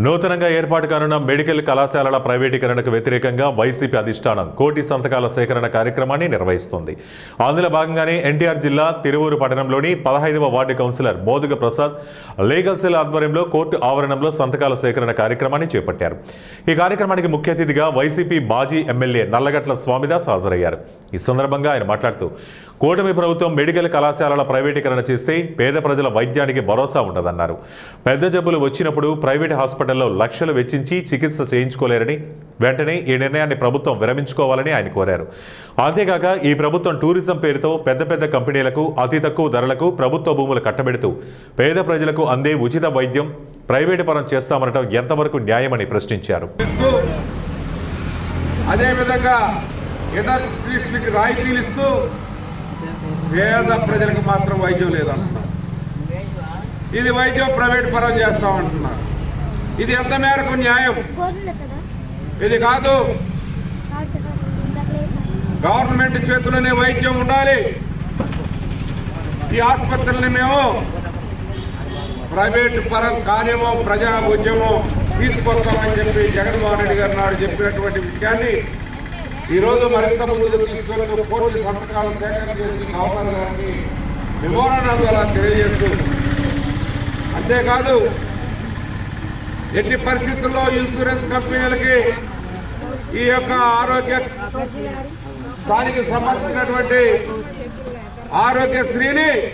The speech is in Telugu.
నూతనంగా ఏర్పాటు కానున్న మెడికల్ కళాశాలల ప్రైవేటీకరణకు వ్యతిరేకంగా వైసీపీ అధిష్టానం కోటి సంతకాల సేకరణ కార్యక్రమాన్ని నిర్వహిస్తోంది. అందులో భాగంగానే ఎన్టీఆర్ జిల్లా తిరువూరు పట్టణంలోని 15వ ward councillor Moduga Prasad legal cell ఆధ్వర్యంలో కోర్టు ఆవరణంలో సంతకాల సేకరణ కార్యక్రమాన్ని చేపట్టారు. ఈ కార్యక్రమానికి ముఖ్య అతిథిగా వైసీపీ మాజీ ఎమ్మెల్యే నల్లగట్ల స్వామిదాస్ హాజరయ్యారు. ఈ సందర్భంగా ఆయన మాట్లాడుతూ కూటమి ప్రభుత్వం మెడికల్ కళాశాలల ప్రైవేటీకరణ చేస్తే పేద ప్రజల వైద్యానికి భరోసా ఉండదన్నారు. పెద్ద జబ్బులు వచ్చినప్పుడు ప్రైవేట్ హాస్పిటల్లో లక్షలు వెచ్చించి చికిత్స చేయించుకోలేరని, వెంటనే ఈ నిర్ణయాన్ని ప్రభుత్వం విరమించుకోవాలని ఆయన కోరారు. అంతేకాక ఈ ప్రభుత్వం టూరిజం పేరుతో పెద్ద పెద్ద కంపెనీలకు అతి తక్కువ ధరలకు ప్రభుత్వ భూములు కట్టబెడుతూ పేద ప్రజలకు అందే ఉచిత వైద్యం ప్రైవేటు పరం చేస్తామనడం ఎంతవరకు న్యాయమని ప్రశ్నించారు. అదేవిధంగా రాయితీలు ఇస్తూ పేద ప్రజలకు మాత్రం వైద్యం లేదంటున్నారు. ఇది వైద్యం ప్రైవేట్ పరం చేస్తామంటున్నారు. ఇది ఎంత మేరకు న్యాయం? ఇది కాదు. గవర్నమెంట్ చేతుల్లోనే వైద్యం ఉండాలి. ఈ ఆసుపత్రులని మేము ప్రైవేట్ పరం కార్యమో ప్రజా ఉద్యమం తీసుకొస్తామని చెప్పి జగన్మోహన్ రెడ్డి గారు నాడు చెప్పినటువంటి విషయాన్ని ఈరోజు మరింత ముందుకు తీసుకెళ్తూ కోర్టు సంతకాలను సేకరణ చేసి గవర్నర్ గారికి మెమోరాండం ద్వారా తెలియజేస్తూ, అంతేకాదు ఎట్టి పరిస్థితుల్లో ఇన్సూరెన్స్ కంపెనీలకి ఈ యొక్క దానికి సంబంధించినటువంటి ఆరోగ్యశ్రీని